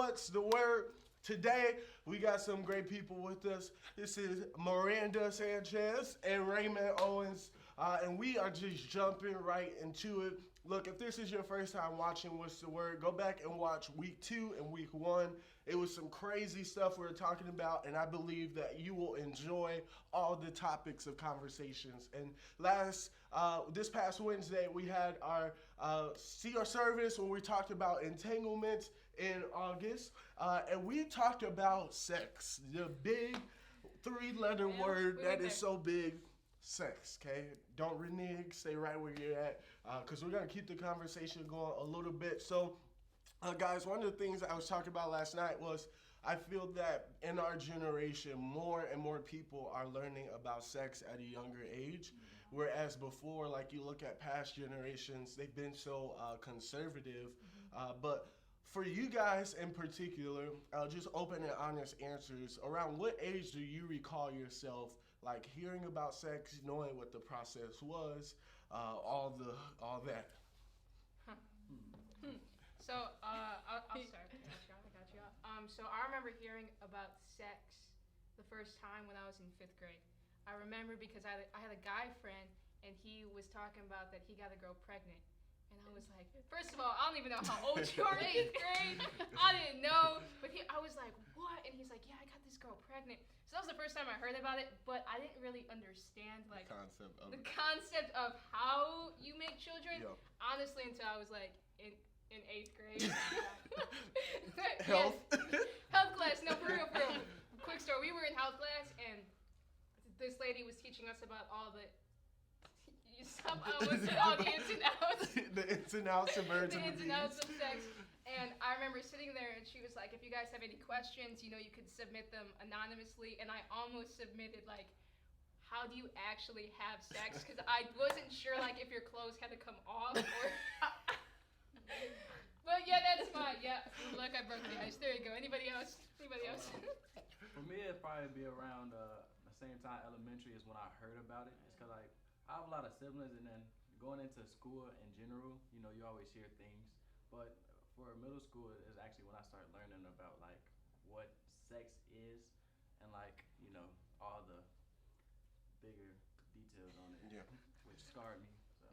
What's the Word? Today, we got some great people with us. This is Miranda Sanchez and Raymond Owens, and we are just jumping right into it. Look, if this is your first time watching What's the Word, go back and watch week 2 and week 1. It was some crazy stuff we were talking about, and I believe that you will enjoy all the topics of conversations. And this past Wednesday, we had our CR service where we talked about entanglements in August, and we talked about sex, the big three-letter word that is so big, sex, okay? Don't renege, stay right where you're at, because we're going to keep the conversation going a little bit. So, guys, one of the things I was talking about last night was I feel that in our generation, more and more people are learning about sex at a younger age, whereas before, like you look at past generations, they've been so conservative, but for you guys in particular, just open and honest answers. Around what age do you recall yourself like hearing about sex, knowing what the process was, all that? So I'll start. I got you. So I remember hearing about sex the first time when I was in 5th grade. I remember because I had a guy friend and he was talking about that he got a girl pregnant. And I was like, first of all, I don't even know how old you are in 8th grade. I didn't know. But I was like, what? And he's like, yeah, I got this girl pregnant. So that was the first time I heard about it, but I didn't really understand like the concept of how you make children. Yep. Honestly, until I was like in 8th grade. Health. Health class. No, for real. Quick story. We were in health class and this lady was teaching us about all the all the ins and outs. The ins and outs of birds and the ins and outs of sex. And I remember sitting there and she was like, if you guys have any questions, you could submit them anonymously. And I almost submitted like, how do you actually have sex? Because I wasn't sure like if your clothes had to come off or... But yeah, that's fine. Yeah. Look, I broke the ice. There you go. Anybody else? For me, it'd probably be around the same time elementary is when I heard about it. It's because like, I have a lot of siblings, and then going into school in general, you always hear things. But for middle school is actually when I started learning about like what sex is and like, all the bigger details on it. Yeah. Which scarred me. So.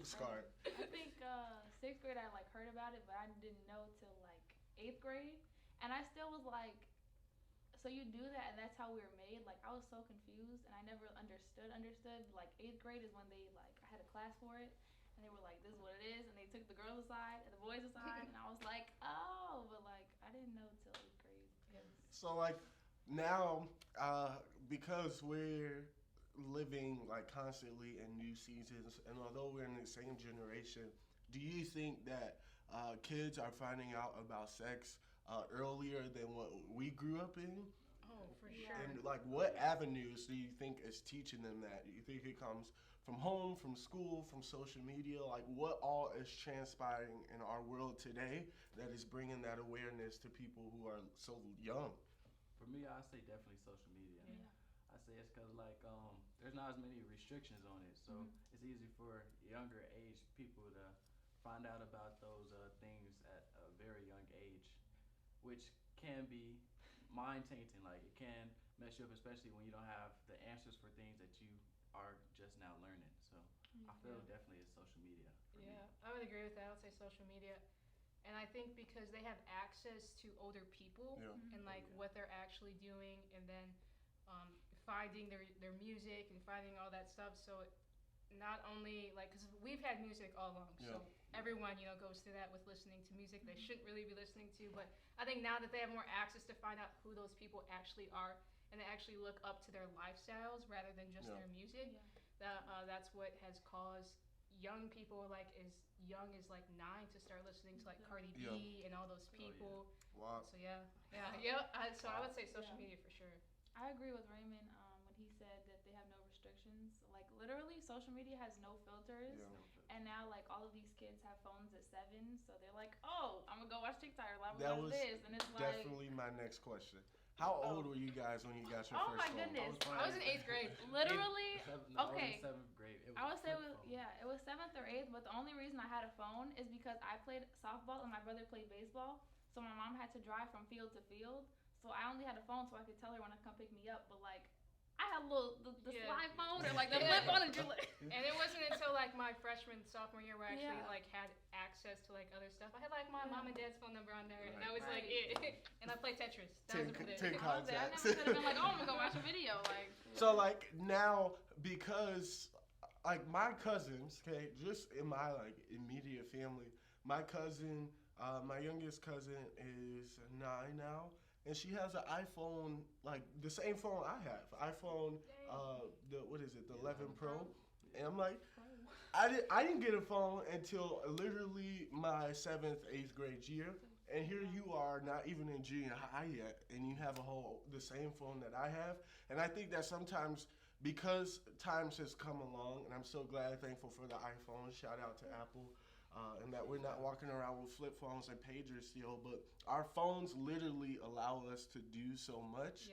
Scarred. I think 6th grade I like heard about it, but I didn't know till like 8th grade. And I still was like, so you do that and that's how we were made? Like I was so confused and I never understood. Like 8th grade is when they like, I had a class for it and they were like, this is what it is. And they took the girls aside and the boys aside and I was like, oh, but like I didn't know till 8th grade. So like now, because we're living like constantly in new seasons and although we're in the same generation, do you think that kids are finding out about sex earlier than what we grew up in? Oh, for sure. And like, what avenues do you think is teaching them that? Do you think it comes from home, from school, from social media? Like, what all is transpiring in our world today that is bringing that awareness to people who are so young? For me, I say definitely social media. Yeah. I say it's because like there's not as many restrictions on it, so it's easy for younger age people to find out about those things at a very young age, which can be mind tainting. Like it can mess you up, especially when you don't have the answers for things that you are just now learning. So I feel definitely it's social media. Yeah, I would agree with that. I would say social media. And I think because they have access to older people and like what they're actually doing and then finding their music and finding all that stuff. So not only like, because we've had music all along, so everyone goes through that with listening to music they shouldn't really be listening to, but I think now that they have more access to find out who those people actually are and they actually look up to their lifestyles rather than just their music, that's what has caused young people like as young as like 9 to start listening to like Cardi B and all those people. Wow. So so I would say social media for sure. I agree with Raymond when he said that they have no restrictions. Like literally, social media has no filters, and now like all of these kids have phones at 7, so they're like, "Oh, I'm gonna go watch TikTok or I'm gonna watch this," and it's definitely my next question. How old were you guys when you got your first phone? Oh my goodness, I was in 8th grade. Literally, Okay. 7th grade. I would say it was 7th or 8th, but the only reason I had a phone is because I played softball and my brother played baseball. So my mom had to drive from field to field. So I only had a phone so I could tell her when to come pick me up. But like, I had a little the slide phone or like the flip phone and and it wasn't until like my freshman sophomore year where I actually like had access to like other stuff. I had like my mom and dad's phone number on there, and that was like it. And I played Tetris. That was it. 10 I contacts. never could have been like, oh, I'm gonna go watch a video. Like. So like now, because like my cousins, okay, just in my like immediate family, my cousin, my youngest cousin is 9 now. And she has an iPhone, like the same phone I have. iPhone, the 11 Pro. And I'm like, I didn't get a phone until literally my 7th, 8th grade year. And here you are, not even in junior high yet, and you have the same phone that I have. And I think that sometimes, because times has come along, and I'm so glad, thankful for the iPhone. Shout out to Apple. And that we're not walking around with flip phones and pagers still, but our phones literally allow us to do so much.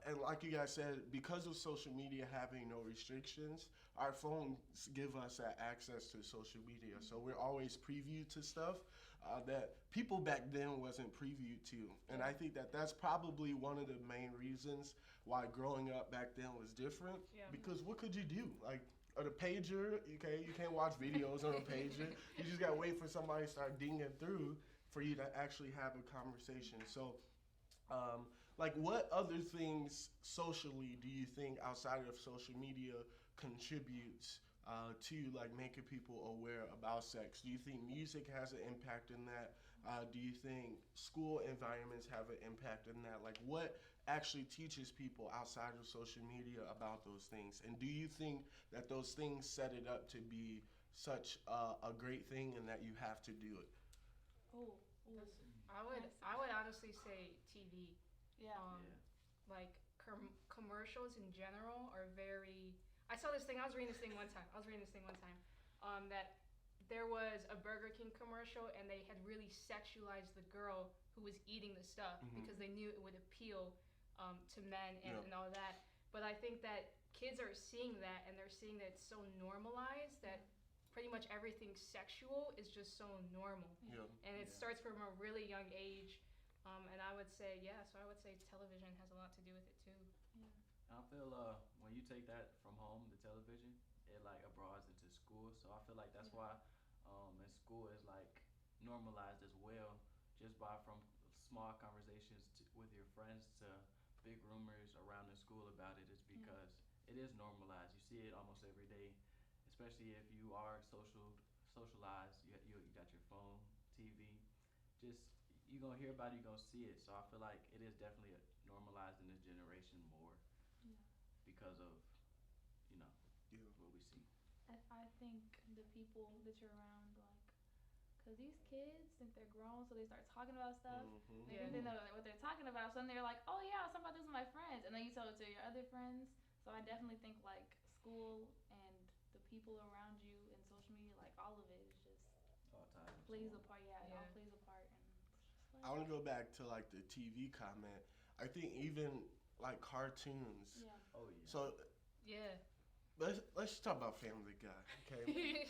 And like you guys said, because of social media having no restrictions, our phones give us that access to social media. So we're always previewed to stuff that people back then wasn't previewed to. And I think that that's probably one of the main reasons why growing up back then was different. Because what could you do? Like, or the pager, okay, you can't watch videos on a pager. You just gotta wait for somebody to start dinging through for you to actually have a conversation. So, like, what other things socially do you think outside of social media contributes to like making people aware about sex? Do you think music has an impact in that? Do you think school environments have an impact in that? Like, what actually teaches people outside of social media about those things? And do you think that those things set it up to be such a great thing and that you have to do it? I would honestly say TV. Like commercials in general are very. I saw this thing. I was reading this thing one time. That there was a Burger King commercial, and they had really sexualized the girl who was eating the stuff because they knew it would appeal to men and all that. But I think that kids are seeing that, and they're seeing that it's so normalized that pretty much everything sexual is just so normal. And it starts from a really young age. And I would say, so I would say television has a lot to do with it too. I feel when you take that from home, the television, it like abroads into school. So I feel like that's why in school is like normalized as well, just by from small conversations with your friends to big rumors around the school about it. Is because it is normalized. You see it almost every day, especially if you are socialized. You got your phone, TV, just you're gonna hear about it, you're gonna see it. So I feel like it is definitely normalized in this generation more because of what we see. I think the people that you're around, like, because these kids think they're grown, so they start talking about stuff. They think they know what they're talking about, so then they're like, oh yeah, I was talking about this with my friends, and then you tell it to your other friends. So I definitely think like school and the people around you and social media, like all of it is just plays a part. It all plays a part. And it's just like, I want to go back to like the TV comment. I think even like cartoons. So let's talk about Family Guy. Okay.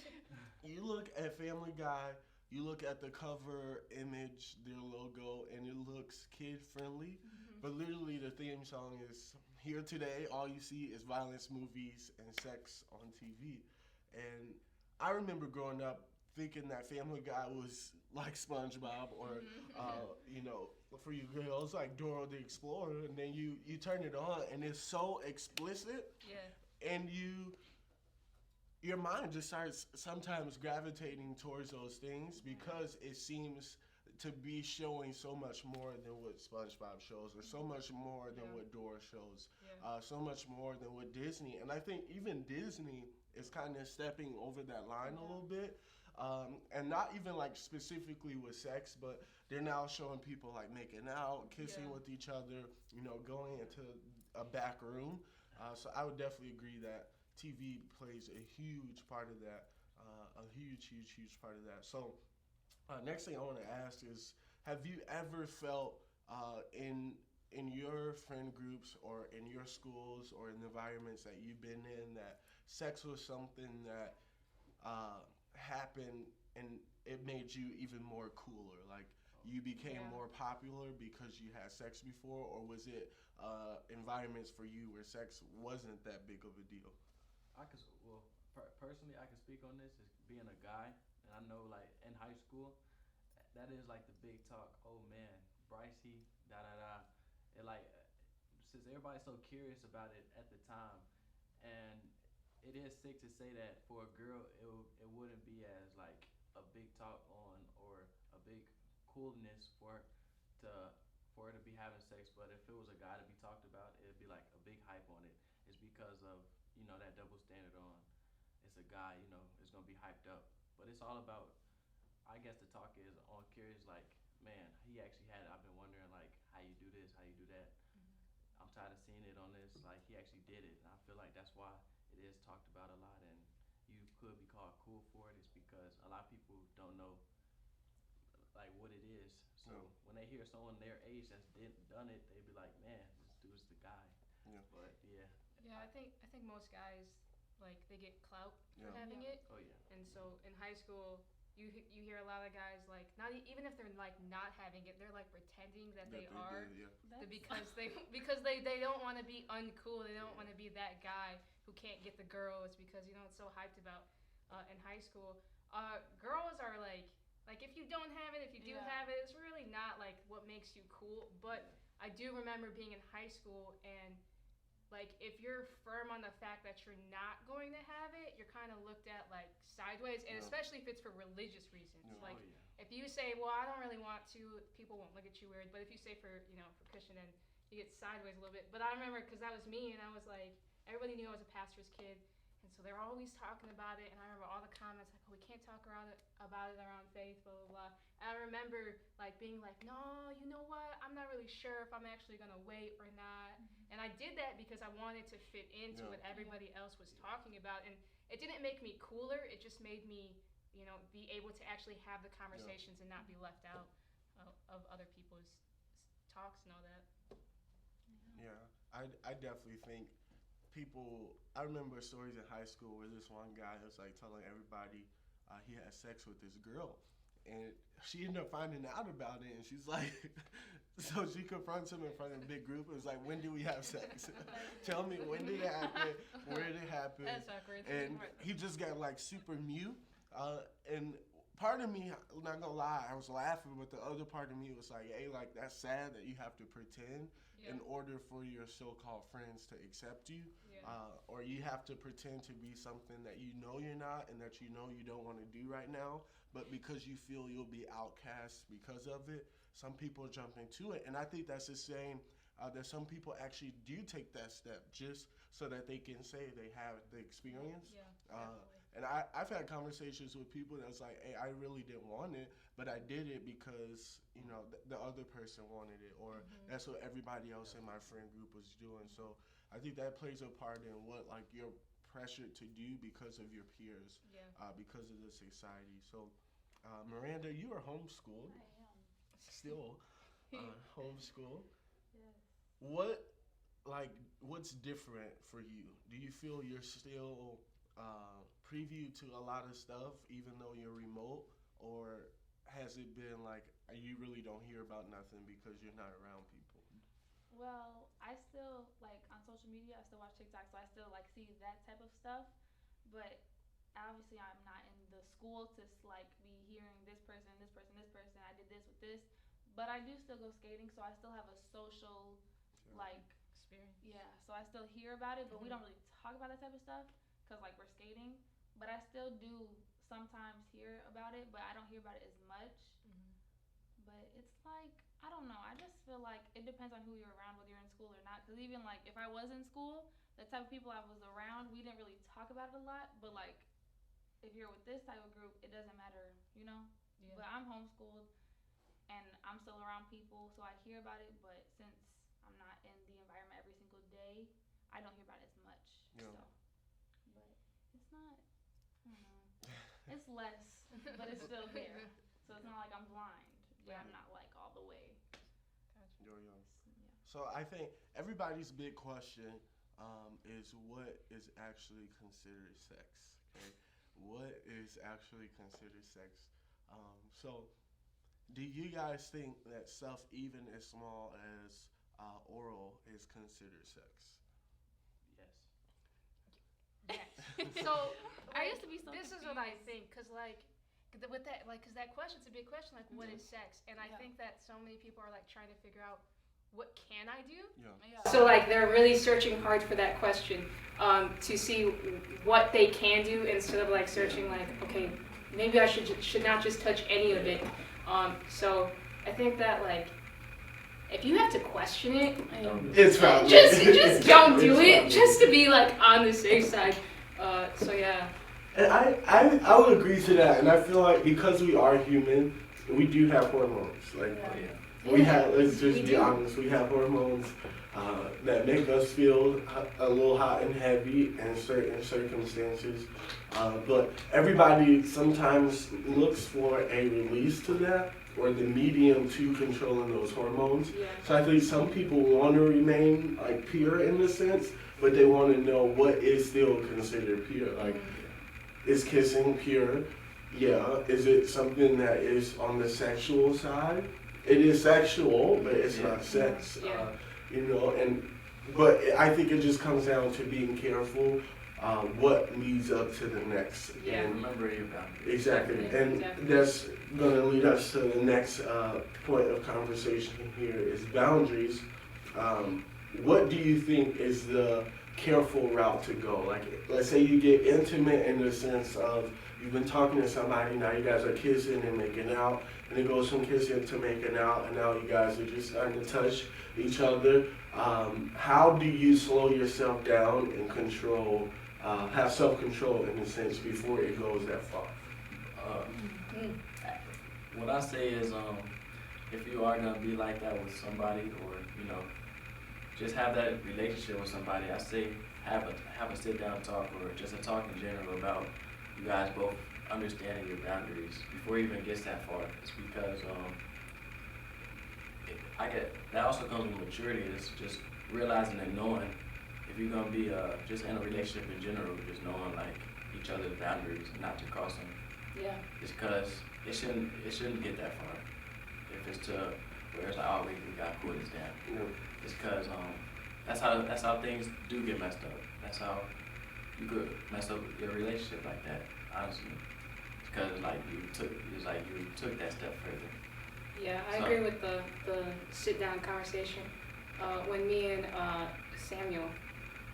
You look at Family Guy. You look at the cover image, their logo, and it looks kid friendly. But literally, the theme song is "Here Today." All you see is violence, movies, and sex on TV. And I remember growing up thinking that Family Guy was like SpongeBob or, for you girls, like Dora the Explorer. And then you turn it on, and it's so explicit. And your mind just starts sometimes gravitating towards those things because it seems to be showing so much more than what SpongeBob shows, or so much more than what Dora shows, so much more than what Disney. And I think even Disney is kind of stepping over that line a little bit. And not even like specifically with sex, but they're now showing people like making out, kissing with each other, going into a back room. So I would definitely agree that TV plays a huge part of that, a huge part of that. So next thing I want to ask is, have you ever felt in your friend groups or in your schools or in the environments that you've been in that sex was something that happened and it made you even more cooler? Like you became Yeah. more popular because you had sex before, or was it environments for you where sex wasn't that big of a deal? I could well personally I can speak on this as being a guy, and I know like in high school, that is like the big talk. Oh man, Brycey, da da da. It like since everybody's so curious about it at the time, and it is sick to say that for a girl it wouldn't be as like a big talk on or a big coolness to for her to be having sex, but if it was a guy to be talked about, it'd be like a big hype on it. It's because of that double standard on it's a guy, it's gonna be hyped up, but it's all about. I guess the talk is on curious like man, he actually had it. I've been wondering like how you do this, how you do that. I'm tired of seeing it on this. Like he actually did it, and I feel like that's why it is talked about a lot, and you could be called cool for it. It's because a lot of people don't know like what it is. So when they hear someone their age that's done it, they be like, man, this dude's the guy. Yeah. But yeah. Yeah, I think most guys like they get clout for Yeah. having it, Oh yeah. and so in high school. You hear a lot of guys like not even if they're like not having it, they're like pretending that they are did, yeah. because they don't want to be uncool. They don't want to be that guy who can't get the girl. It's because it's so hyped about in high school. Girls are like if you don't have it, if you do have it, it's really not like what makes you cool. But I do remember being in high school and like if you're firm on the fact that you're not going to have it, you're kind of looked at like sideways, and especially if it's for religious reasons. Yeah. Like if you say, "Well, I don't really want to," people won't look at you weird. But if you say for Christian, then you get sideways a little bit. But I remember because that was me, and I was like, everybody knew I was a pastor's kid, and so they're always talking about it. And I remember all the comments like, "Oh, we can't talk about it around faith, blah blah blah." And I remember like being like, "No, you know what? I'm not really sure if I'm actually gonna wait or not." And I did that because I wanted to fit into what everybody else was talking about. And it didn't make me cooler. It just made me, be able to actually have the conversations and not be left out of other people's talks and all that. Yeah, I definitely think people. I remember stories in high school where this one guy was like telling everybody he had sex with this girl, and she ended up finding out about it, and she's like, so she confronts him in front of a big group. It was like, when do we have sex? Tell me, when did it happen? Where did it happen? That's awkward. And he just got like super mute. And part of me, I'm not gonna lie, I was laughing, but the other part of me was like, hey, like that's sad that you have to pretend in order for your so-called friends to accept you. Or you have to pretend to be something that you know you're not and that you know you don't want to do right now, but because you feel you'll be outcast because of it, some people jump into it. And I think that's the same, that some people actually do take that step just so that they can say they have the experience. And I've had conversations with people that's like, hey, I really didn't want it, but I did it because, the other person wanted it, or that's what everybody else in my friend group was doing. So I think that plays a part in what, like, you're pressured to do because of your peers, because of the society. So, Miranda, you are homeschooled. I am. Still homeschooled. Yes. What's different for you? Do you feel you're still preview to a lot of stuff even though you're remote, or has it been like you really don't hear about nothing because you're not around people? Well, I still like on social media. I still watch TikTok, so I still like see that type of stuff. But obviously, I'm not in the school to like be hearing this person, this person, this person. I did this with this, but I do still go skating, so I still have a social like experience. Yeah, so I still hear about it, but we don't really talk about that type of stuff because like we're skating. But I still do sometimes hear about it, but I don't hear about it as much. But it's like, I don't know. I just feel like it depends on who you're around, whether you're in school or not. Because even like if I was in school, the type of people I was around, we didn't really talk about it a lot. But like if you're with this type of group, it doesn't matter, Yeah. But I'm homeschooled and I'm still around people, so I hear about it. But since I'm not in the environment every single day, I don't hear about it as much. Yeah. So, but it's not, I don't know. It's less, but it's still there. So it's not like I'm blind, but I'm not like all the way. Yo. Yeah. So I think everybody's big question is what is actually considered sex. Okay, what is actually considered sex? So Do you guys think that stuff even as small as oral is considered sex? Yes. Yes. So I used to be so this is what I think, cause like with that, like, cause that question's a big question, like, what is sex? And I think that so many people are like trying to figure out what can I do. Yeah. So like they're really searching hard for that question, to see what they can do instead of like searching like, okay, maybe I should not just touch any of it. So I think that like if you have to question it, It's probably just don't do it, just to be like on the safe side. So yeah. And I would agree to that, and I feel like because we are human, we do have hormones. Like we have, let's just be honest, we have hormones that make us feel a little hot and heavy in certain circumstances. But everybody sometimes looks for a release to that, or the medium to controlling those hormones. Yeah. So I think some people want to remain like pure in the sense, but they want to know what is still considered pure. Like, is kissing pure? Yeah. Is it something that is on the sexual side? It is sexual, but it's not sex. Yeah. But I think it just comes down to being careful. What leads up to the next? Yeah. And Remember your boundaries. exactly, and Exactly. that's going to lead us to the next point of conversation here is boundaries. What do you think is the careful route to go? Like, let's say you get intimate in the sense of you've been talking to somebody, now you guys are kissing and making out, and it goes from kissing to making out, and now you guys are just starting to touch each other. How do you slow yourself down and control, have self-control in a sense before it goes that far? What I say is, if you are gonna be like that with somebody, or just have that relationship with somebody, I say have a sit down talk, or just a talk in general about you guys both understanding your boundaries before it even gets that far. It's because that also comes with maturity. It's just realizing and knowing if you're gonna be just in a relationship in general, just knowing like each other's boundaries and not to cross them. Yeah. It's because it shouldn't get that far. If it's to where it's like, oh, we gotta cool this down. It's because that's how things do get messed up. That's how you could mess up your relationship like that. Honestly, because you took that step further. Yeah, I agree with the sit down conversation. When me and Samuel,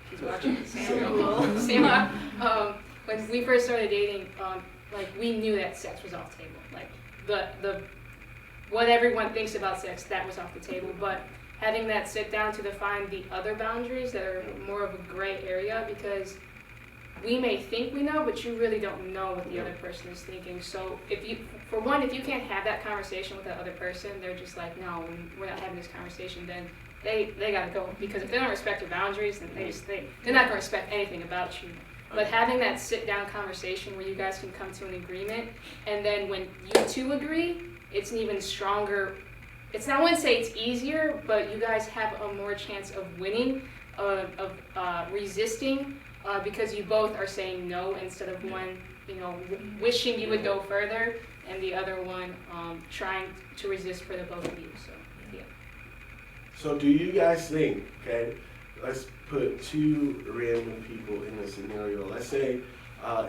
he's watching Samuel, when we first started dating, like we knew that sex was off the table. Like the what everyone thinks about sex, that was off the table. But having that sit down to define the other boundaries that are more of a gray area, because we may think we know, but you really don't know what the other person is thinking. So if you can't have that conversation with the other person, they're just like, no, we're not having this conversation, then they gotta go. Because if they don't respect your boundaries, then they're not gonna respect anything about you. But having that sit down conversation where you guys can come to an agreement, and then when you two agree, it's an even stronger. I wouldn't say it's easier, but you guys have a more chance of winning, of resisting, because you both are saying no instead of one, wishing you would go further, and the other one trying to resist for the both of you. So yeah. So do you guys think? Okay, let's put two random people in a scenario. Let's say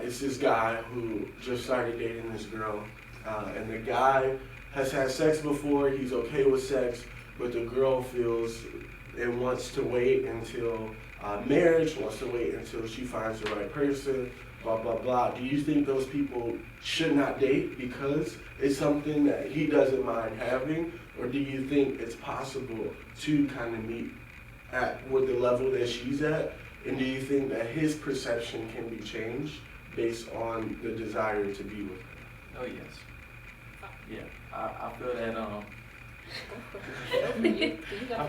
it's this guy who just started dating this girl, and the guy has had sex before, he's okay with sex, but the girl feels and wants to wait until marriage, wants to wait until she finds the right person, blah, blah, blah. Do you think those people should not date because it's something that he doesn't mind having, or do you think it's possible to kind of meet with the level that she's at, and do you think that his perception can be changed based on the desire to be with her? Oh yes. Yeah, I feel that I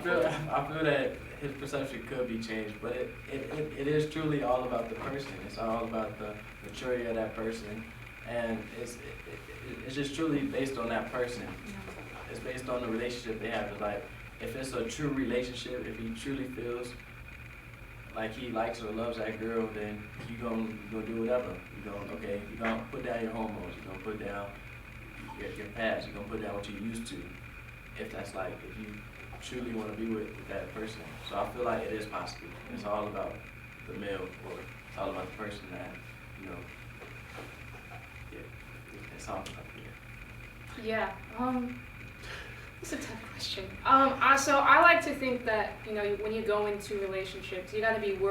feel that his perception could be changed, but it is truly all about the person. It's all about the maturity of that person, and it's just truly based on that person. It's based on the relationship they have. It's like if it's a true relationship, if he truly feels like he likes or loves that girl, then you gonna do whatever. You're gonna put down your hormones. You're gonna put down your past. You're gonna put down what you used to. If that's like, if you truly want to be with that person. So I feel like it is possible. It's all about the male, or it's all about the person that, you know, yeah, it's all about Yeah. It's a tough question. So I like to think that, you know, when you go into relationships, you got to be not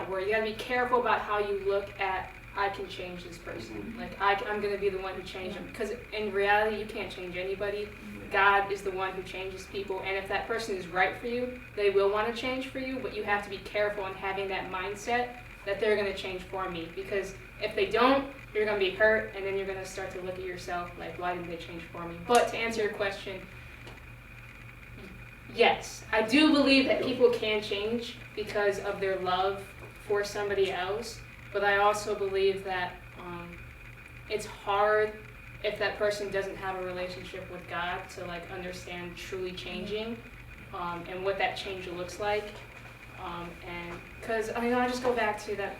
worried. You got to be careful about how you look at. I can change this person. Like I'm gonna be the one who changed them. Because in reality, you can't change anybody. God is the one who changes people, and if that person is right for you, they will want to change for you. But you have to be careful in having that mindset that they're gonna change for me. Because if they don't, you're gonna be hurt, and then you're gonna start to look at yourself like, why didn't they change for me? But to answer your question, yes, I do believe that people can change because of their love for somebody else. But I also believe that it's hard if that person doesn't have a relationship with God to like understand truly changing and what that change looks like. And because I just go back to that,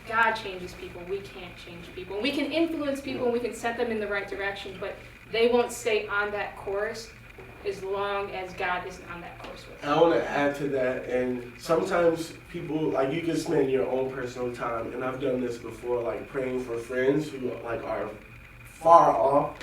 God changes people. We can't change people. We can influence people and we can set them in the right direction, but they won't stay on that course as long as God isn't on that course with them. I want to add to that, and sometimes people, like, you can spend your own personal time, and I've done this before, like praying for friends who like are far off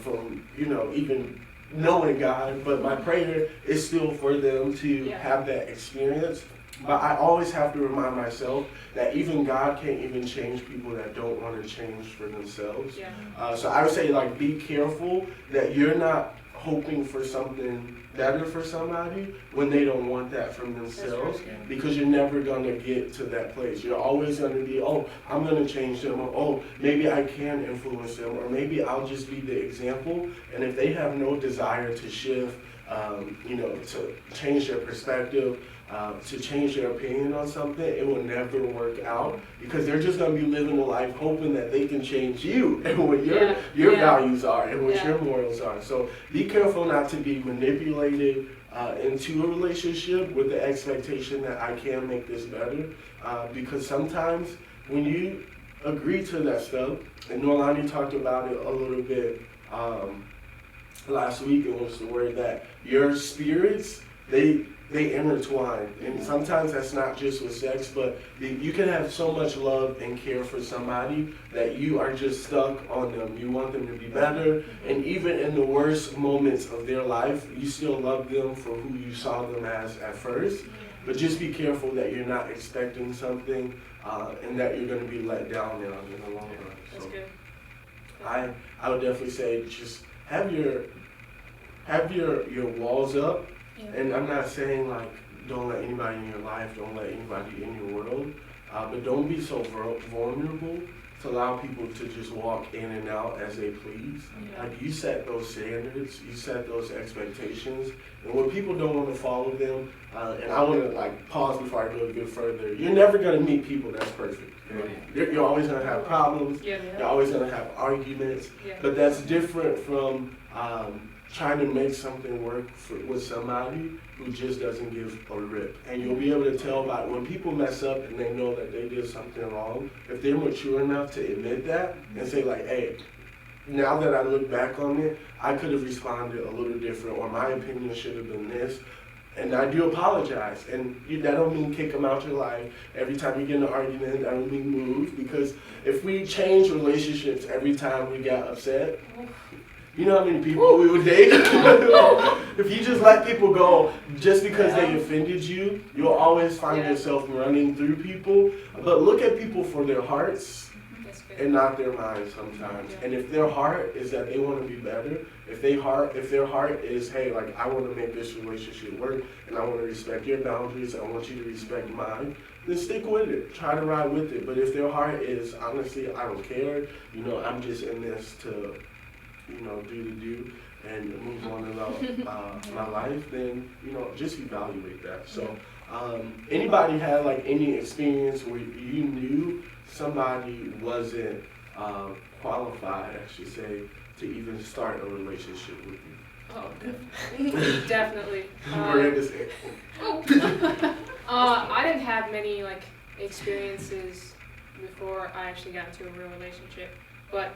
from, you know, even knowing God, but my prayer is still for them to have that experience. But I always have to remind myself that even God can't even change people that don't want to change for themselves. So I would say, like, be careful that you're not hoping for something better for somebody when they don't want that from themselves, because you're never going to get to that place. You're always going to be, oh, I'm going to change them, or oh, maybe I can influence them, or maybe I'll just be the example. And if they have no desire to shift, you know, to change their perspective, to change their opinion on something, it will never work out, because they're just going to be living a life hoping that they can change you and what your values are and what your morals are. So be careful not to be manipulated into a relationship with the expectation that I can make this better, because sometimes when you agree to that stuff, and Noelani talked about it a little bit last week, and was the word that your spirits, they intertwine, and sometimes that's not just with sex, but you can have so much love and care for somebody that you are just stuck on them. You want them to be better, and even in the worst moments of their life, you still love them for who you saw them as at first. But just be careful that you're not expecting something, and that you're going to be let down in the long run. That's good. I would definitely say just have your walls up. And I'm not saying, like, don't let anybody in your life, don't let anybody in your world, but don't be so vulnerable to allow people to just walk in and out as they please. Like, you set those standards, you set those expectations, and when people don't want to follow them, and I want to, like, pause before I go a bit further, you're never going to meet people that's perfect. You're always going to have problems, you're always going to have arguments, but that's different from trying to make something work with somebody who just doesn't give a rip. And you'll be able to tell by when people mess up and they know that they did something wrong, if they're mature enough to admit that and say, like, hey, now that I look back on it, I could have responded a little different, or my opinion should have been this, and I do apologize. And that don't mean kick them out your life. Every time you get in an argument, that don't mean move, because if we change relationships every time we got upset, you know how many people we would date? If you just let people go just because they offended you, you'll always find yourself running through people. But look at people for their hearts and not their minds sometimes. And if their heart is that they want to be better, if their heart is, hey, like, I want to make this relationship work, and I want to respect your boundaries, I want you to respect mine, then stick with it. Try to ride with it. But if their heart is, honestly, I don't care, you know, I'm just in this to, you know, do and move on in my life, then, you know, just evaluate that. So anybody had, like, any experience where you knew somebody wasn't qualified, I should say, to even start a relationship with you? Oh, definitely. I didn't have many, like, experiences before I actually got into a real relationship, but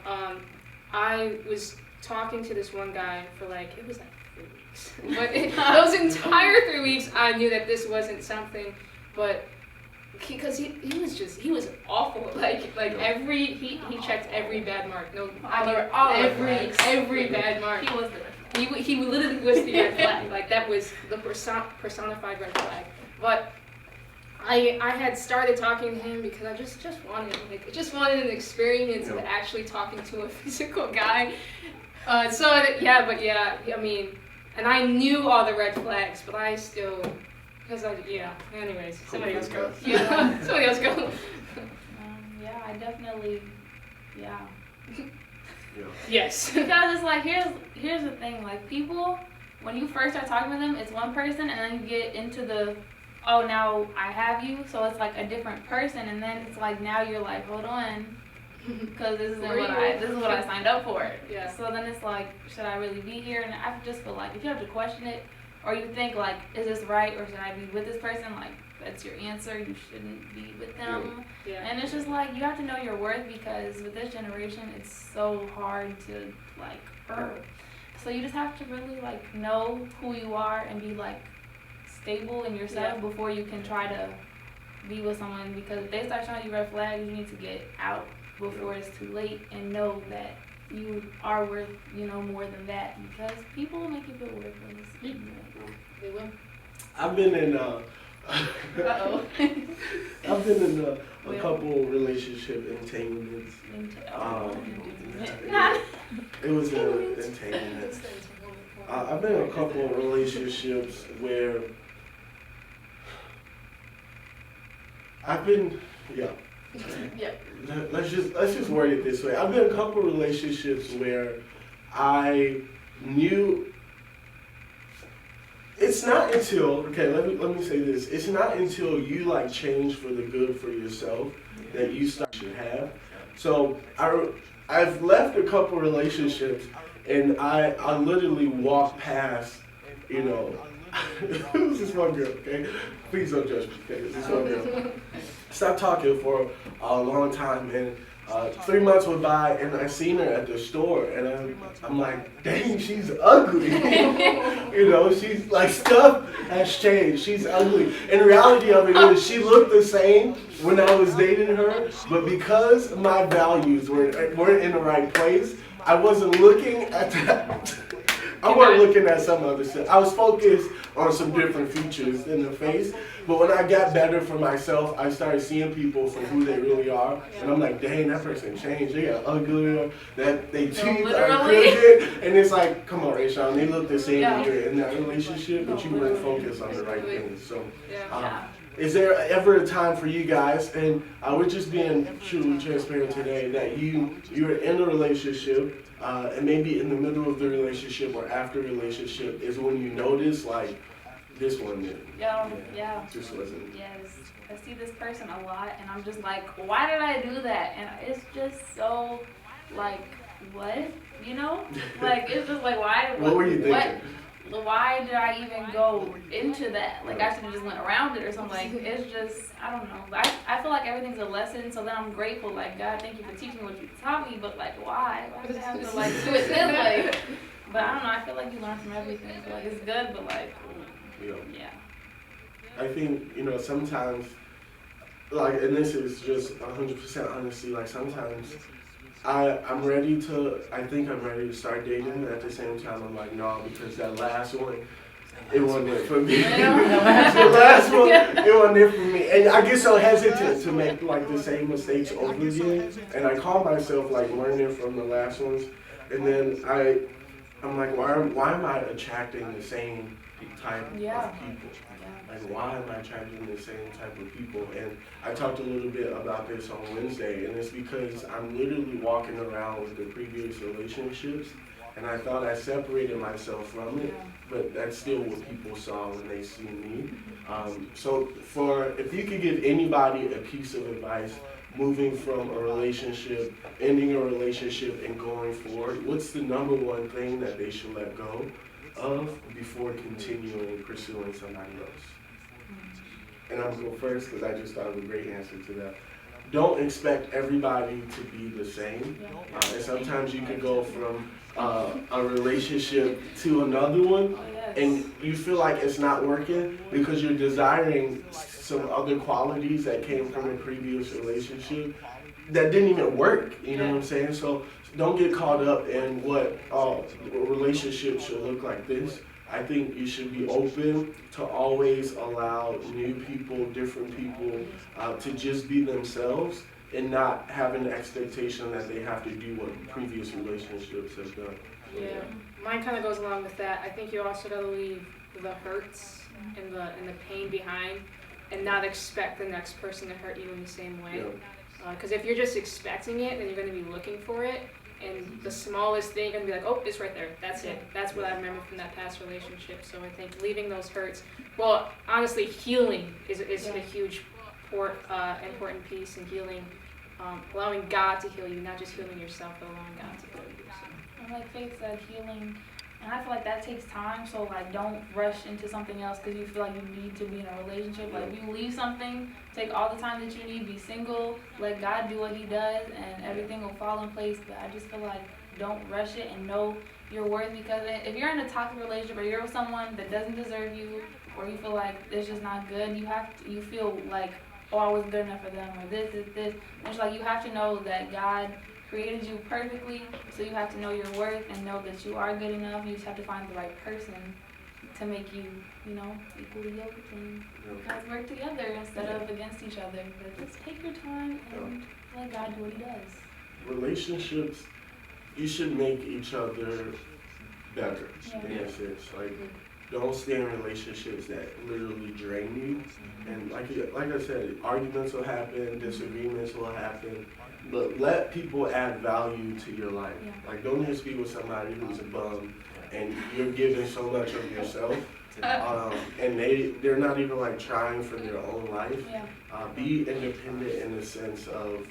I was talking to this one guy for like, it was like 3 weeks. But those entire 3 weeks, I knew that this wasn't something, but because he was awful. He checked every bad mark. No, every bad mark. He literally was the red flag. Like that was the personified red flag. But I had started talking to him because I just wanted an experience of actually talking to a physical guy. I mean, and I knew all the red flags, but I still, anyways, somebody else go. Yeah, somebody else go. I definitely, Yes. Because it's like, here's the thing, like people, when you first start talking to them, it's one person, and then you get into the, oh, now I have you, so it's like a different person, and then it's like, now you're like, hold on, because this is what I signed up for. Yeah. So then it's like, should I really be here? And I just feel like if you have to question it, or you think like, is this right, or should I be with this person? Like, that's your answer. You shouldn't be with them. Yeah. And it's just like, you have to know your worth, because with this generation, it's so hard to like earn. So you just have to really like know who you are and be like stable in yourself before you can try to be with someone, because if they start showing you red flags, you need to get out before it's too late and know that you are worth, more than that, because people will make you feel worthless. They will. I've been in Uh-oh. I've been in a couple relationship entanglements. It was an entanglement. I've been in a couple of relationships where I've been, Let's just word it this way. I've been in a couple of relationships where I knew. It's not until, let me say this. It's not until you like change for the good for yourself that you start to have. So I've left a couple relationships, and I literally walked past, it was this one girl, okay? Please don't judge me, okay? It's this one girl. Stopped talking for a long time, and 3 months went by, and I seen her at the store, and I'm like, dang, she's ugly. She's like, stuff has changed. She's ugly. And the reality of it is, she looked the same when I was dating her, but because my values weren't in the right place, I wasn't looking at that. I wasn't looking at some other stuff. I was focused on some different features in the face. But when I got better for myself, I started seeing people for who they really are. And I'm like, dang, that person changed. They got uglier. That they teeth are crooked. And it's like, come on, Rayshawn, they look the same when you're in that relationship, but you weren't focused on the right things. So, is there ever a time for you guys, and we're just being truly transparent today, that you're in a relationship, and maybe in the middle of the relationship or after the relationship is when you notice, like, this one didn't. Just wasn't. Yes. I see this person a lot, and I'm just like, why did I do that? And it's just so, like, what? Like, it's just like, why? What were you thinking? Why did I even go into that? Like, I should have just went around it or something. Like, it's just, I don't know. I feel like everything's a lesson, so then I'm grateful. Like, God, thank you for teaching what you taught me, but, like, why? Why did I have to, like, do it this way? But I don't know. I feel like you learn from everything. So, like, it's good, but, like, yeah. I think, sometimes, like, and this is just 100% honesty, like, sometimes I think I'm ready to start dating. At the same time, I'm like, no, because that last one, it wasn't it for me. The last one, it wasn't it for me. And I get so hesitant to make, like, the same mistakes over again. And I call myself, like, learning from the last ones. And then I'm like, why am I attracting the same type of people? Like, why am I attracting the same type of people? And I talked a little bit about this on Wednesday, and it's because I'm literally walking around with the previous relationships, and I thought I separated myself from it, but that's still what people saw when they see me. So if you could give anybody a piece of advice moving from a relationship, ending a relationship, and going forward, what's the number one thing that they should let go of before continuing pursuing somebody else? And I'm going to go first because I just thought of a great answer to that. don't expect everybody to be the same. And sometimes you can go from a relationship to another one, and you feel like it's not working because you're desiring some other qualities that came from a previous relationship that didn't even work. You know what I'm saying? So don't get caught up in what a relationship should look like this. I think you should be open to always allow new people, different people, to just be themselves and not have an expectation that they have to do what previous relationships have done. Yeah, mine kind of goes along with that. I think you also gotta leave the hurts and the pain behind, and not expect the next person to hurt you in the same way. Because if you're just expecting it, then you're gonna be looking for it, and the smallest thing, you're gonna be like, oh, it's right there. That's it. That's what I remember from that past relationship. So I think leaving those hurts. Well, honestly, healing is a huge important piece in healing. Allowing God to heal you, not just healing yourself, but allowing God to heal you. So. And like Faith said, healing, and I feel like that takes time. So like, don't rush into something else because you feel like you need to be in a relationship. Like, if you leave something, take all the time that you need. Be single. Let God do what He does, and everything will fall in place. But I just feel like don't rush it and know your worth, because if you're in a toxic relationship or you're with someone that doesn't deserve you, or you feel like it's just not good, you feel like, oh, I wasn't good enough for them, or this. And it's like you have to know that God created you perfectly, so you have to know your worth and know that you are good enough. You just have to find the right person to make you, equally yoked and guys work together instead of against each other. But just take your time and let God do what He does. Relationships, you should make each other better in a sense. Like, don't stay in relationships that literally drain you. And like I said, arguments will happen, disagreements will happen, but let people add value to your life. Like, don't just be with somebody who's a bum and you're giving so much of yourself, and they're not even like trying for their own life. Be independent in the sense of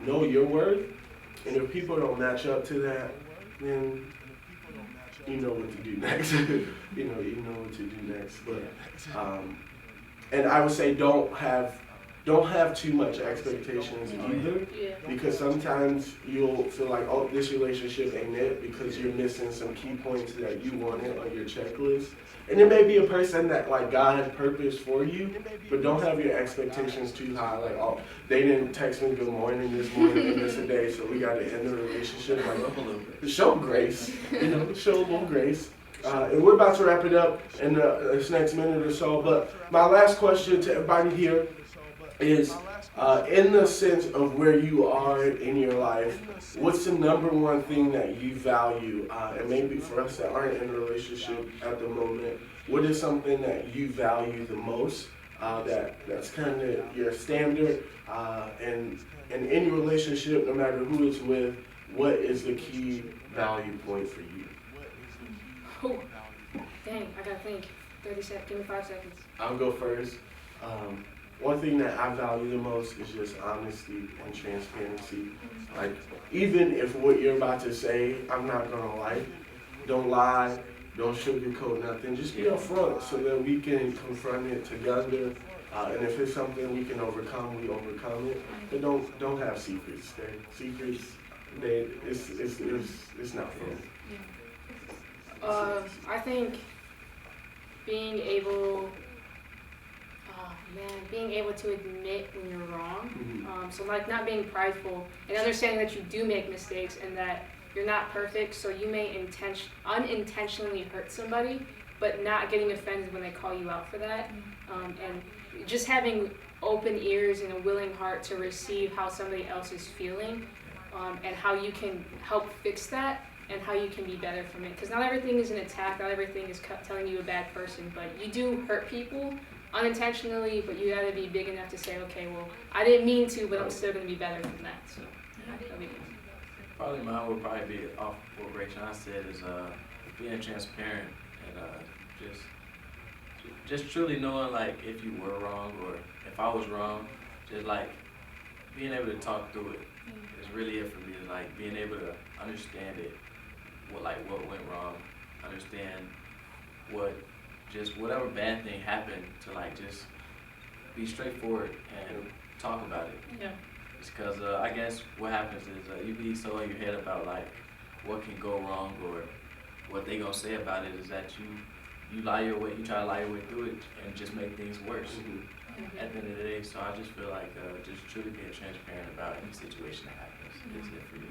know your worth, and if people don't match up to that, then you know what to do next. you know what to do next. But and I would say don't have too much expectations either, because sometimes you'll feel like, oh, this relationship ain't it because you're missing some key points that you wanted on your checklist. And it may be a person that like God had purpose for you, but don't have your expectations too high. Like, oh, they didn't text me good morning this morning and this a day, so we got to end the relationship. Like, show grace, show a little grace. And we're about to wrap it up in this next minute or so. But my last question to everybody here is, in the sense of where you are in your life, what's the number one thing that you value? And maybe for us that aren't in a relationship at the moment, what is something that you value the most? That's kind of your standard. And in your relationship, no matter who it's with, what is the key value point for you? Oh, dang, I gotta think. 30 seconds, give me 5 seconds. I'll go first. One thing that I value the most is just honesty and transparency. Like, even if what you're about to say, I'm not gonna like, don't lie, don't sugarcoat nothing. Just be upfront so that we can confront it together. And if it's something we can overcome, we overcome it. But don't have secrets. Okay? Secrets, it's not fun. I think being able to admit when you're wrong. So like not being prideful and understanding that you do make mistakes and that you're not perfect, so you may unintentionally hurt somebody, but not getting offended when they call you out for that. And just having open ears and a willing heart to receive how somebody else is feeling, and how you can help fix that, and how you can be better from it. Because not everything is an attack, not everything is telling you a bad person, but you do hurt people unintentionally, but you gotta be big enough to say, okay, well, I didn't mean to, but I'm still gonna be better from that. So that'll be good. Probably mine would probably be off what Rachel said is being transparent and just truly knowing like if you were wrong or if I was wrong, just like being able to talk through it is really it for me. Is like being able to understand it, what went wrong, understand whatever bad thing happened, to like just be straightforward and talk about it. Yeah. because I guess what happens is you be so in your head about like what can go wrong or what they gonna say about it is that you lie your way, you try to lie your way through it and just make things worse at the end of the day. So I just feel like just truly being transparent about any situation that happens is it for me.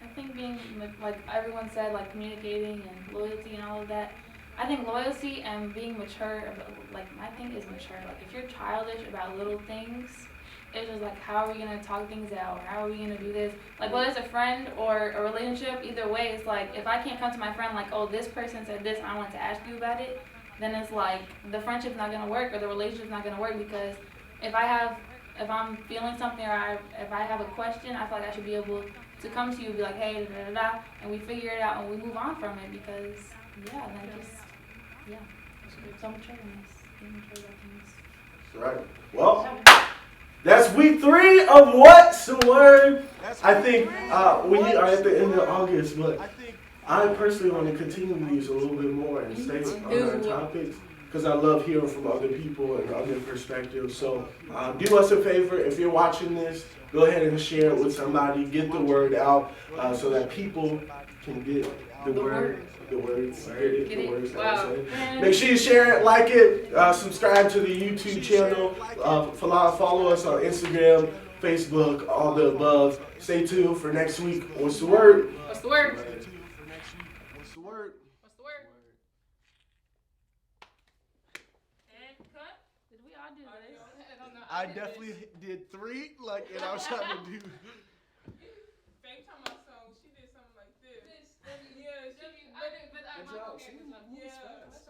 I think being, like everyone said, like communicating and loyalty and all of that. I think loyalty and being mature, like my thing is mature. Like if you're childish about little things, it's just like, how are we gonna talk things out? How are we gonna do this? Like whether it's a friend or a relationship, either way, it's like if I can't come to my friend like, oh, this person said this, and I want to ask you about it, then it's like the friendship's not gonna work or the relationship's not gonna work because if I'm feeling something or if I have a question, I feel like I should be able to come to you and be like, hey, da da da, and we figure it out and we move on from it because so matureness, being mature about things. Right. Well, that's week 3 of What's the Word. I think we are at the end of August, but I personally want to continue these a little bit more and stay on our topics because I love hearing from other people and other perspectives. So do us a favor, if you're watching this, go ahead and share it with somebody, get the word out so that people can get the word. The words, the words that I say. Make sure you share it, like it, subscribe to the YouTube channel, follow us on Instagram, Facebook, all the above. Stay tuned for next week. What's the word? What's the word? What's the word? What's the word? And cut. Did we all do this? I don't know. I definitely did 3, and I was trying to do